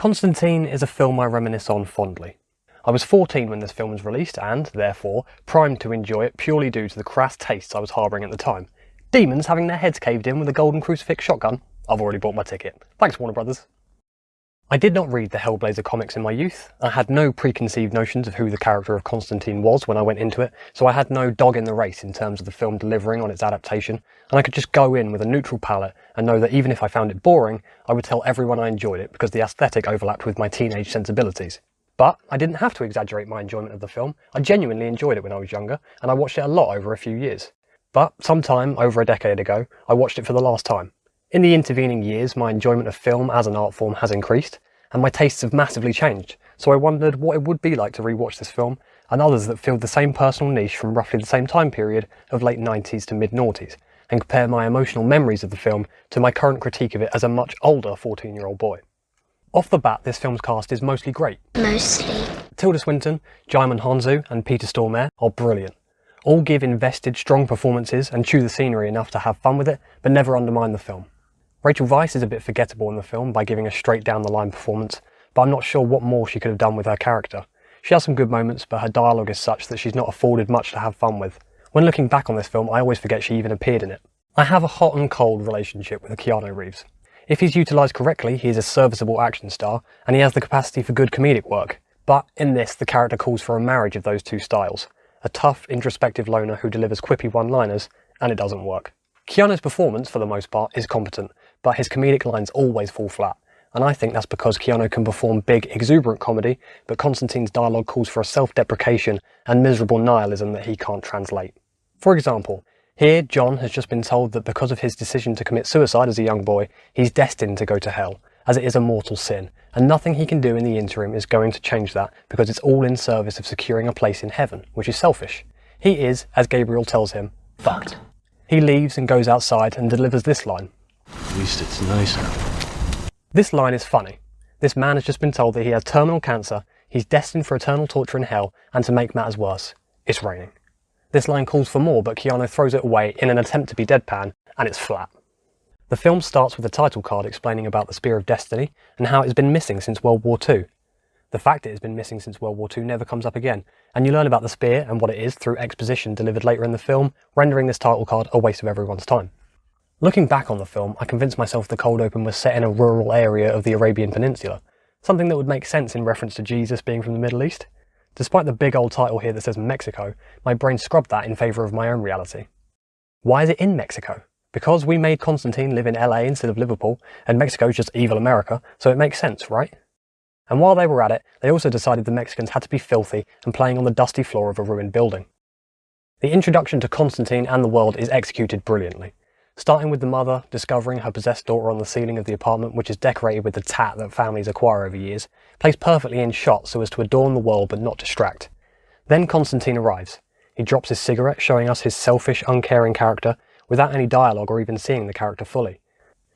Constantine is a film I reminisce on fondly. I was 14 when this film was released and, therefore, primed to enjoy it purely due to the crass tastes I was harbouring at the time. Demons having their heads caved in with a golden crucifix shotgun? I've already bought my ticket. Thanks, Warner Brothers. I did not read the Hellblazer comics in my youth. I had no preconceived notions of who the character of Constantine was when I went into it, so I had no dog in the race in terms of the film delivering on its adaptation, and I could just go in with a neutral palette and know that even if I found it boring, I would tell everyone I enjoyed it because the aesthetic overlapped with my teenage sensibilities. But I didn't have to exaggerate my enjoyment of the film. I genuinely enjoyed it when I was younger, and I watched it a lot over a few years. But sometime over a decade ago, I watched it for the last time. In the intervening years, my enjoyment of film as an art form has increased, and my tastes have massively changed, so I wondered what it would be like to rewatch this film, and others that filled the same personal niche from roughly the same time period of late 90s to mid-noughties, and compare my emotional memories of the film to my current critique of it as a much older 14-year-old boy. Off the bat, this film's cast is mostly great. Mostly. Tilda Swinton, Djimon Hounsou and Peter Stormare are brilliant. All give invested, strong performances and chew the scenery enough to have fun with it, but never undermine the film. Rachel Weisz is a bit forgettable in the film by giving a straight down the line performance, but I'm not sure what more she could have done with her character. She has some good moments, but her dialogue is such that she's not afforded much to have fun with. When looking back on this film, I always forget she even appeared in it. I have a hot and cold relationship with Keanu Reeves. If he's utilised correctly, he is a serviceable action star, and he has the capacity for good comedic work. But in this, the character calls for a marriage of those two styles. A tough, introspective loner who delivers quippy one-liners, and it doesn't work. Keanu's performance, for the most part, is competent, but his comedic lines always fall flat, and I think that's because Keanu can perform big, exuberant comedy, but Constantine's dialogue calls for a self-deprecation and miserable nihilism that he can't translate. For example, here John has just been told that because of his decision to commit suicide as a young boy, he's destined to go to hell, as it is a mortal sin, and nothing he can do in the interim is going to change that because it's all in service of securing a place in heaven, which is selfish. He is, as Gabriel tells him, fucked. He leaves and goes outside and delivers this line. At least it's nice out. This line is funny. This man has just been told that he has terminal cancer, he's destined for eternal torture in hell, and to make matters worse, it's raining. This line calls for more, but Keanu throws it away in an attempt to be deadpan, and it's flat. The film starts with a title card explaining about the Spear of Destiny and how it has been missing since World War II. The fact it has been missing since World War II never comes up again, and you learn about the spear and what it is through exposition delivered later in the film, rendering this title card a waste of everyone's time. Looking back on the film, I convinced myself the cold open was set in a rural area of the Arabian Peninsula, something that would make sense in reference to Jesus being from the Middle East. Despite the big old title here that says Mexico, my brain scrubbed that in favour of my own reality. Why is it in Mexico? Because we made Constantine live in LA instead of Liverpool, and Mexico's just evil America, so it makes sense, right? And while they were at it, they also decided the Mexicans had to be filthy and playing on the dusty floor of a ruined building. The introduction to Constantine and the world is executed brilliantly, starting with the mother discovering her possessed daughter on the ceiling of the apartment, which is decorated with the tat that families acquire over years, placed perfectly in shot so as to adorn the world but not distract. Then Constantine arrives. He drops his cigarette, showing us his selfish, uncaring character, without any dialogue or even seeing the character fully.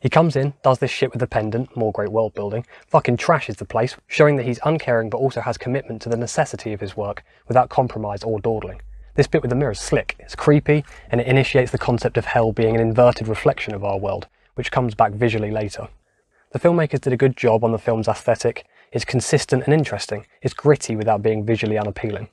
He comes in, does this shit with the pendant, more great world building, fucking trashes the place, showing that he's uncaring but also has commitment to the necessity of his work without compromise or dawdling. This bit with the mirror is slick, it's creepy, and it initiates the concept of hell being an inverted reflection of our world, which comes back visually later. The filmmakers did a good job on the film's aesthetic. It's consistent and interesting, it's gritty without being visually unappealing.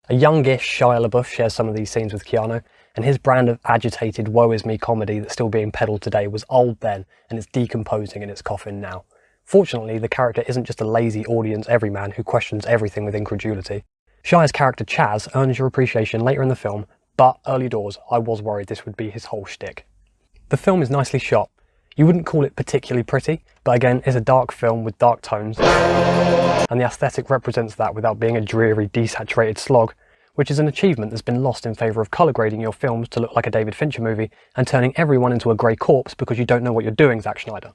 A youngish Shia LaBeouf shares some of these scenes with Keanu, and his brand of agitated woe-is-me comedy that's still being peddled today was old then, and it's decomposing in its coffin now. Fortunately, the character isn't just a lazy audience everyman who questions everything with incredulity. Shia's character Chaz earns your appreciation later in the film, but early doors, I was worried this would be his whole shtick. The film is nicely shot. You wouldn't call it particularly pretty, but again, it's a dark film with dark tones, and the aesthetic represents that without being a dreary, desaturated slog, which is an achievement that's been lost in favour of colour grading your films to look like a David Fincher movie and turning everyone into a grey corpse because you don't know what you're doing, Zack Snyder.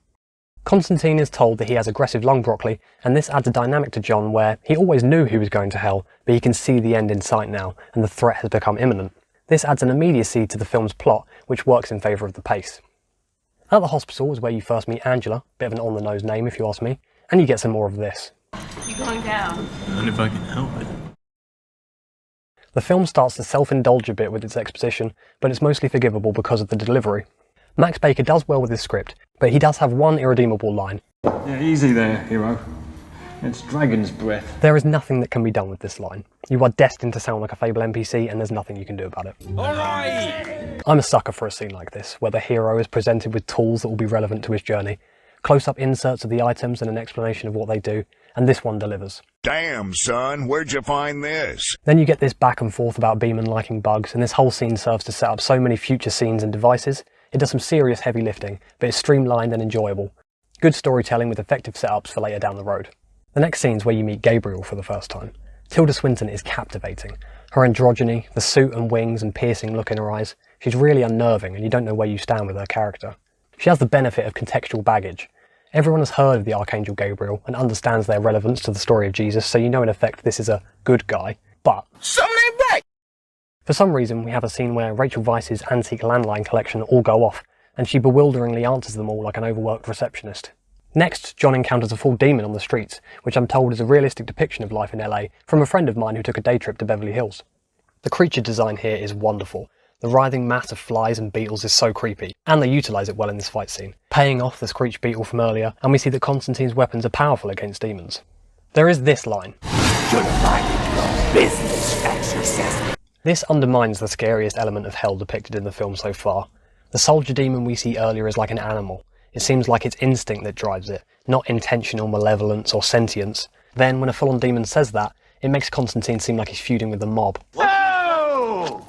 Constantine is told that he has aggressive lung broccoli, and this adds a dynamic to John where he always knew he was going to hell, but he can see the end in sight now, and the threat has become imminent. This adds an immediacy to the film's plot, which works in favour of the pace. At the hospital is where you first meet Angela, bit of an on-the-nose name if you ask me, and you get some more of this. You going down? And if I can help it. The film starts to self-indulge a bit with its exposition, but it's mostly forgivable because of the delivery. Max Baker does well with his script, but he does have one irredeemable line. Yeah, easy there, hero. It's dragon's breath. There is nothing that can be done with this line. You are destined to sound like a Fable NPC and there's nothing you can do about it. Alright! I'm a sucker for a scene like this, where the hero is presented with tools that will be relevant to his journey, close-up inserts of the items and an explanation of what they do, and this one delivers. Damn, son, where'd you find this? Then you get this back and forth about Beeman liking bugs, and this whole scene serves to set up so many future scenes and devices. It does some serious heavy lifting, but it's streamlined and enjoyable. Good storytelling with effective setups for later down the road. The next scene's where you meet Gabriel for the first time. Tilda Swinton is captivating. Her androgyny, the suit and wings and piercing look in her eyes, she's really unnerving and you don't know where you stand with her character. She has the benefit of contextual baggage. Everyone has heard of the Archangel Gabriel and understands their relevance to the story of Jesus, so you know in effect this is a good guy, but Something ain't right! for some reason we have a scene where Rachel Weisz's antique landline collection all go off, and she bewilderingly answers them all like an overworked receptionist. Next, John encounters a full demon on the streets, which I'm told is a realistic depiction of life in LA from a friend of mine who took a day trip to Beverly Hills. The creature design here is wonderful. The writhing mass of flies and beetles is so creepy, and they utilise it well in this fight scene, paying off the screech beetle from earlier, and we see that Constantine's weapons are powerful against demons. There is this line. You're minding your business, exorcist. This undermines the scariest element of hell depicted in the film so far. The soldier demon we see earlier is like an animal. It seems like it's instinct that drives it, not intentional malevolence or sentience. Then, when a full-on demon says that, it makes Constantine seem like he's feuding with the mob. No!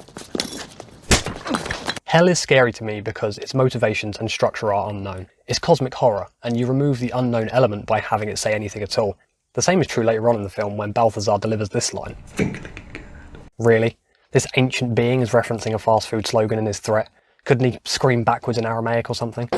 Hell is scary to me because its motivations and structure are unknown. It's cosmic horror, and you remove the unknown element by having it say anything at all. The same is true later on in the film when Balthazar delivers this line. Really? This ancient being is referencing a fast food slogan in his threat. Couldn't he scream backwards in Aramaic or something?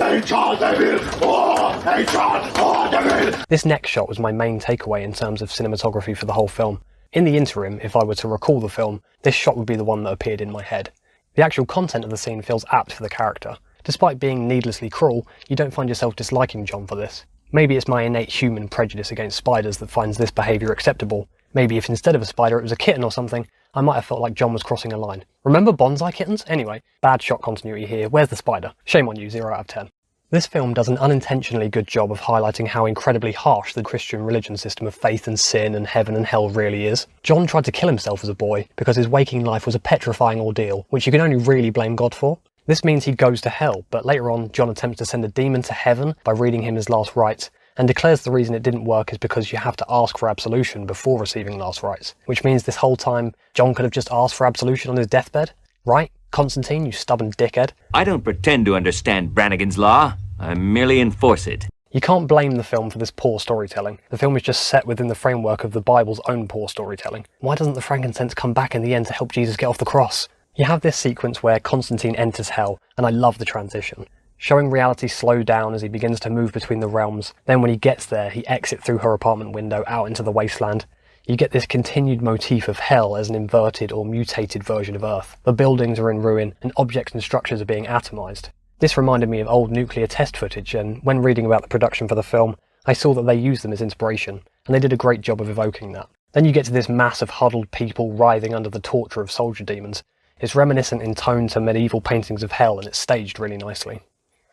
This next shot was my main takeaway in terms of cinematography for the whole film. In the interim, if I were to recall the film, this shot would be the one that appeared in my head. The actual content of the scene feels apt for the character. Despite being needlessly cruel, you don't find yourself disliking John for this. Maybe it's my innate human prejudice against spiders that finds this behaviour acceptable. Maybe if instead of a spider it was a kitten or something, I might have felt like John was crossing a line. Remember bonsai kittens? Anyway, bad shot continuity here. Where's the spider? Shame on you, 0 out of 10. This film does an unintentionally good job of highlighting how incredibly harsh the Christian religion system of faith and sin and heaven and hell really is. John tried to kill himself as a boy because his waking life was a petrifying ordeal, which you can only really blame God for. This means he goes to hell, but later on John attempts to send a demon to heaven by reading him his last rites, and declares the reason it didn't work is because you have to ask for absolution before receiving last rites, which means this whole time John could have just asked for absolution on his deathbed. Right, Constantine, you stubborn dickhead? I don't pretend to understand Brannigan's Law. I merely enforce it. You can't blame the film for this poor storytelling. The film is just set within the framework of the Bible's own poor storytelling. Why doesn't the frankincense come back in the end to help Jesus get off the cross? You have this sequence where Constantine enters hell, and I love the transition. Showing reality slow down as he begins to move between the realms. Then when he gets there, he exits through her apartment window out into the wasteland. You get this continued motif of hell as an inverted or mutated version of Earth. The buildings are in ruin, and objects and structures are being atomized. This reminded me of old nuclear test footage, and when reading about the production for the film, I saw that they used them as inspiration, and they did a great job of evoking that. Then you get to this mass of huddled people writhing under the torture of soldier demons. It's reminiscent in tone to medieval paintings of hell, and it's staged really nicely.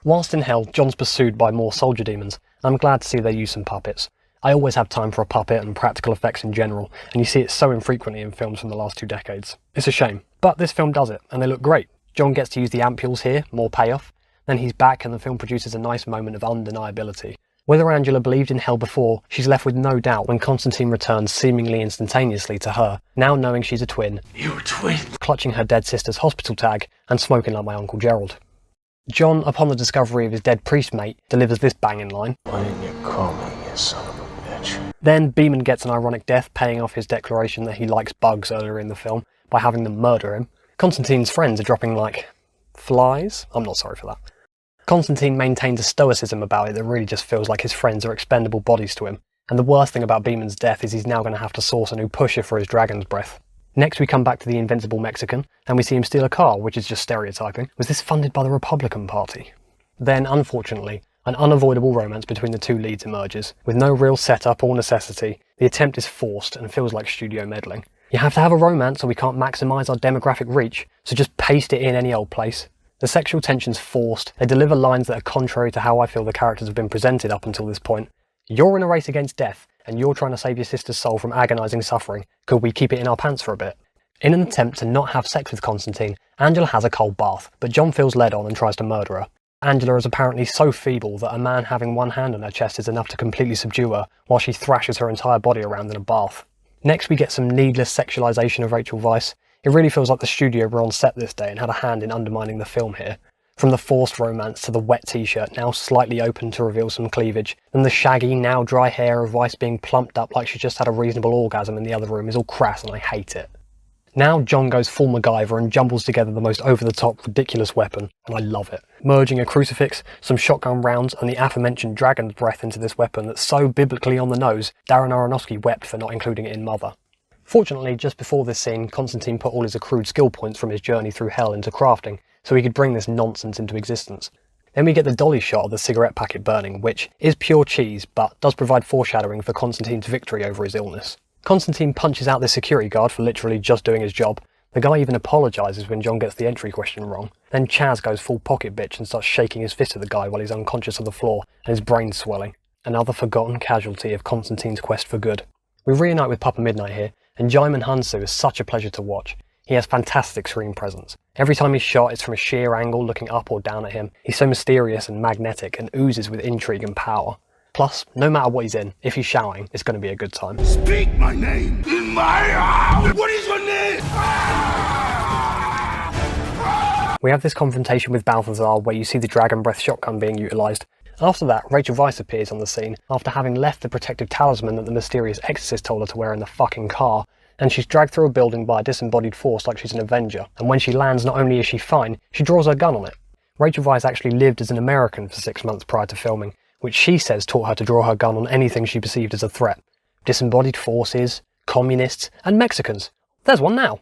Whilst in hell, John's pursued by more soldier demons, and I'm glad to see they use some puppets. I always have time for a puppet and practical effects in general, and you see it so infrequently in films from the last 2 decades. It's a shame, but this film does it, and they look great. John gets to use the ampules here, more payoff. Then he's back and the film produces a nice moment of undeniability. Whether Angela believed in hell before, she's left with no doubt when Constantine returns seemingly instantaneously to her, now knowing she's a twin, You're a twin. clutching her dead sister's hospital tag, and smoking like my Uncle Gerald. John, upon the discovery of his dead priest mate, delivers this banging line. Why didn't you call me, you son of a bitch? Then Beeman gets an ironic death, paying off his declaration that he likes bugs earlier in the film by having them murder him. Constantine's friends are dropping like flies? I'm not sorry for that. Constantine maintains a stoicism about it that really just feels like his friends are expendable bodies to him, and the worst thing about Beeman's death is he's now going to have to source a new pusher for his dragon's breath. Next we come back to the invincible Mexican, and we see him steal a car, which is just stereotyping. Was this funded by the Republican Party? Then, unfortunately, an unavoidable romance between the two leads emerges. With no real setup or necessity, the attempt is forced and feels like studio meddling. You have to have a romance or we can't maximise our demographic reach, so just paste it in any old place. The sexual tension's forced, they deliver lines that are contrary to how I feel the characters have been presented up until this point, You're in a race against death, and you're trying to save your sister's soul from agonising suffering. Could we keep it in our pants for a bit? In an attempt to not have sex with Constantine, Angela has a cold bath, but John feels led on and tries to murder her. Angela is apparently so feeble that a man having one hand on her chest is enough to completely subdue her, while she thrashes her entire body around in a bath. Next we get some needless sexualisation of Rachel Weisz. It really feels like the studio were on set this day and had a hand in undermining the film here. From the forced romance to the wet t-shirt, now slightly open to reveal some cleavage, then the shaggy, now dry hair of Weisz being plumped up like she just had a reasonable orgasm in the other room is all crass and I hate it. Now John goes full MacGyver and jumbles together the most over-the-top, ridiculous weapon, and I love it. Merging a crucifix, some shotgun rounds, and the aforementioned dragon's breath into this weapon that's so biblically on the nose, Darren Aronofsky wept for not including it in Mother. Fortunately, just before this scene, Constantine put all his accrued skill points from his journey through hell into crafting, so he could bring this nonsense into existence. Then we get the dolly shot of the cigarette packet burning, which is pure cheese, but does provide foreshadowing for Constantine's victory over his illness. Constantine punches out this security guard for literally just doing his job. The guy even apologises when John gets the entry question wrong. Then Chaz goes full pocket bitch and starts shaking his fist at the guy while he's unconscious on the floor and his brain's swelling. Another forgotten casualty of Constantine's quest for good. We reunite with Papa Midnight here, and Jaimin Hansu is such a pleasure to watch. He has fantastic screen presence. Every time he's shot, it's from a sheer angle looking up or down at him. He's so mysterious and magnetic and oozes with intrigue and power. Plus, no matter what he's in, if he's shouting, it's going to be a good time. Speak my name in my house. What is your name? We have this confrontation with Balthazar where you see the dragon breath shotgun being utilised. After that, Rachel Weisz appears on the scene after having left the protective talisman that the mysterious exorcist told her to wear in the fucking car, and she's dragged through a building by a disembodied force like she's an Avenger, and when she lands not only is she fine, she draws her gun on it. Rachel Weisz actually lived as an American for 6 months prior to filming, which she says taught her to draw her gun on anything she perceived as a threat. Disembodied forces, communists, and Mexicans. There's one now.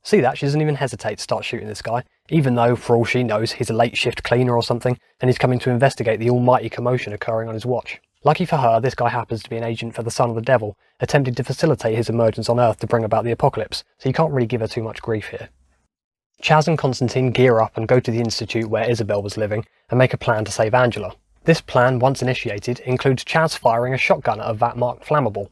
See that? She doesn't even hesitate to start shooting this guy, even though, for all she knows, he's a late shift cleaner or something, and he's coming to investigate the almighty commotion occurring on his watch. Lucky for her, this guy happens to be an agent for the Son of the Devil, attempting to facilitate his emergence on Earth to bring about the apocalypse, so you can't really give her too much grief here. Chaz and Constantine gear up and go to the institute where Isabel was living, and make a plan to save Angela. This plan, once initiated, includes Chaz firing a shotgun at a vat-marked flammable.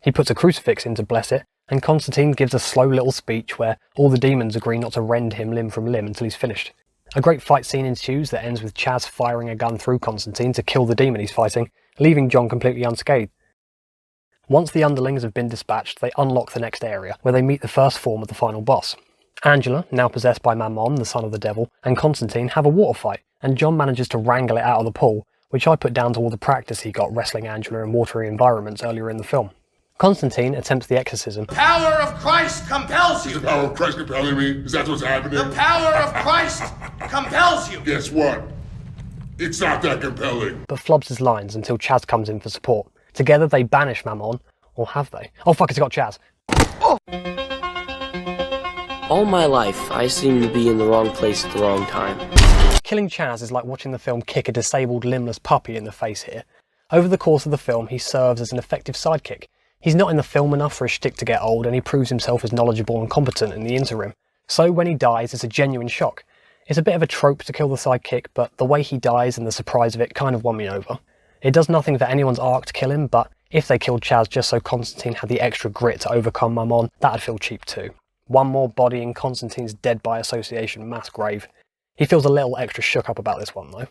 He puts a crucifix in to bless it, and Constantine gives a slow little speech where all the demons agree not to rend him limb from limb until he's finished. A great fight scene ensues that ends with Chaz firing a gun through Constantine to kill the demon he's fighting, leaving John completely unscathed. Once the underlings have been dispatched, they unlock the next area, where they meet the first form of the final boss. Angela, now possessed by Mammon, the son of the devil, and Constantine have a water fight, and John manages to wrangle it out of the pool, which I put down to all the practice he got wrestling Angela in watery environments earlier in the film. Constantine attempts the exorcism. Power of Christ compels you. The power of Christ compelling me? Is that what's happening? The power of Christ compels you. Guess what? It's not that compelling. But flubs his lines until Chaz comes in for support. Together they banish Mammon, or have they? Oh fuck, it's got Chaz. All my life, I seem to be in the wrong place at the wrong time. Killing Chaz is like watching the film kick a disabled, limbless puppy in the face here. Over the course of the film, he serves as an effective sidekick. He's not in the film enough for his shtick to get old, and he proves himself as knowledgeable and competent in the interim. So when he dies, it's a genuine shock. It's a bit of a trope to kill the sidekick, but the way he dies and the surprise of it kind of won me over. It does nothing for anyone's arc to kill him, but if they killed Chaz just so Constantine had the extra grit to overcome Mammon, that'd feel cheap too. One more body in Constantine's dead by association mass grave. He feels a little extra shook up about this one though.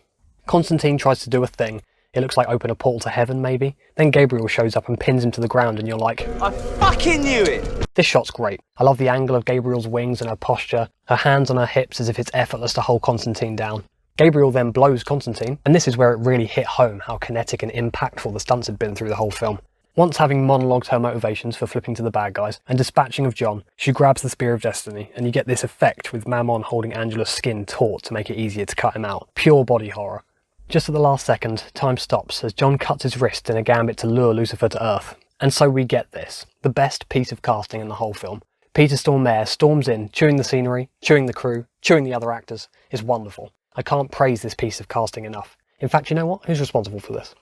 Constantine tries to do a thing. It looks like open a portal to heaven maybe. Then Gabriel shows up and pins him to the ground and you're like, I fucking knew it! This shot's great. I love the angle of Gabriel's wings and her posture, her hands on her hips as if it's effortless to hold Constantine down. Gabriel then blows Constantine, and this is where it really hit home how kinetic and impactful the stunts had been through the whole film. Once having monologued her motivations for flipping to the bad guys and dispatching of John, she grabs the Spear of Destiny, and you get this effect with Mammon holding Angela's skin taut to make it easier to cut him out. Pure body horror. Just at the last second, time stops as John cuts his wrist in a gambit to lure Lucifer to Earth. And so we get this, the best piece of casting in the whole film. Peter Stormare storms in, chewing the scenery, chewing the crew, chewing the other actors. It's wonderful. I can't praise this piece of casting enough. In fact, you know what? Who's responsible for this?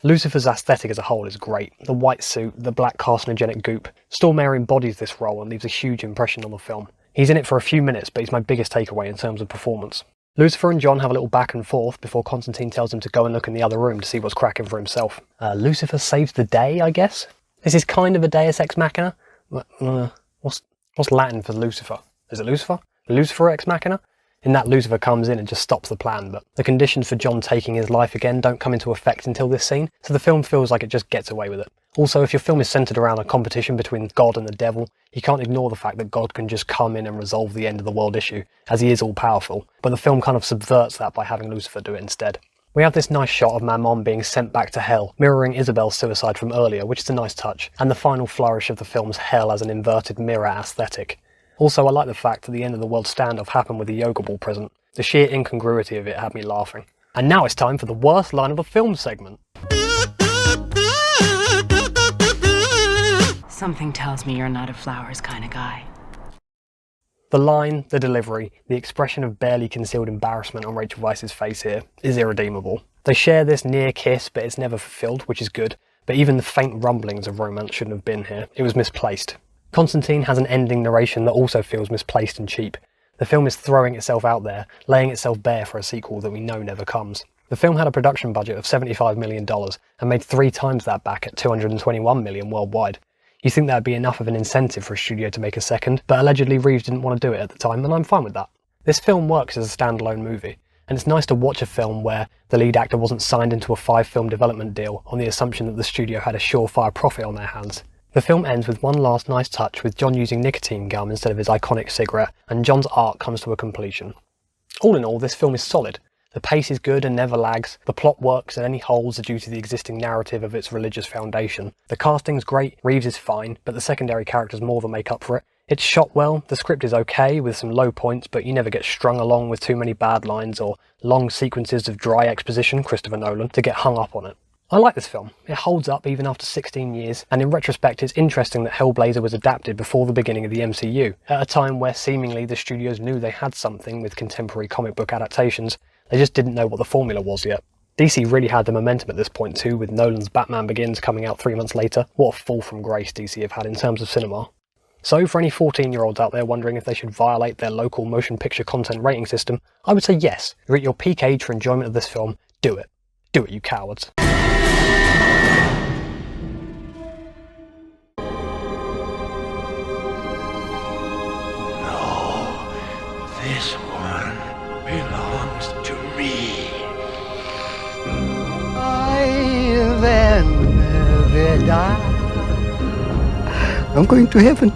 Lucifer's aesthetic as a whole is great. The white suit, the black carcinogenic goop. Stormare embodies this role and leaves a huge impression on the film. He's in it for a few minutes, but he's my biggest takeaway in terms of performance. Lucifer and John have a little back and forth before Constantine tells him to go and look in the other room to see what's cracking for himself. Lucifer saves the day, I guess? This is kind of a deus ex machina. What's Latin for Lucifer? Is it Lucifer? Lucifer ex machina? In that, Lucifer comes in and just stops the plan, but the conditions for John taking his life again don't come into effect until this scene, so the film feels like it just gets away with it. Also, if your film is centred around a competition between God and the devil, you can't ignore the fact that God can just come in and resolve the end of the world issue, as he is all-powerful, but the film kind of subverts that by having Lucifer do it instead. We have this nice shot of Mammon being sent back to hell, mirroring Isabel's suicide from earlier, which is a nice touch, and the final flourish of the film's hell as an inverted mirror aesthetic. Also, I like the fact that the end of the world standoff happened with the yoga ball present. The sheer incongruity of it had me laughing. And now it's time for the worst line of the film segment. Something tells me you're not a flowers kind of guy. The line, the delivery, the expression of barely concealed embarrassment on Rachel Weisz's face here is irredeemable. They share this near kiss, but it's never fulfilled, which is good, but even the faint rumblings of romance shouldn't have been here. It was misplaced. Constantine has an ending narration that also feels misplaced and cheap. The film is throwing itself out there, laying itself bare for a sequel that we know never comes. The film had a production budget of $75 million and made 3 times that back at $221 million worldwide. You think that would be enough of an incentive for a studio to make a second, but allegedly Reeves didn't want to do it at the time, and I'm fine with that. This film works as a standalone movie, and it's nice to watch a film where the lead actor wasn't signed into a 5-film development deal on the assumption that the studio had a surefire profit on their hands. The film ends with one last nice touch with John using nicotine gum instead of his iconic cigarette, and John's arc comes to a completion. All in all, this film is solid. The pace is good and never lags, the plot works and any holes are due to the existing narrative of its religious foundation. The casting's great, Reeves is fine, but the secondary characters more than make up for it. It's shot well, the script is okay with some low points, but you never get strung along with too many bad lines or long sequences of dry exposition, Christopher Nolan, to get hung up on it. I like this film. It holds up even after 16 years, and in retrospect it's interesting that Hellblazer was adapted before the beginning of the MCU, at a time where seemingly the studios knew they had something with contemporary comic book adaptations, they just didn't know what the formula was yet. DC really had the momentum at this point too, with Nolan's Batman Begins coming out 3 months later. What a fall from grace DC have had in terms of cinema. So for any 14-year-olds out there wondering if they should violate their local motion picture content rating system, I would say yes. You're at your peak age for enjoyment of this film, do it. Do it, you cowards. This one belongs to me. I'm going to heaven.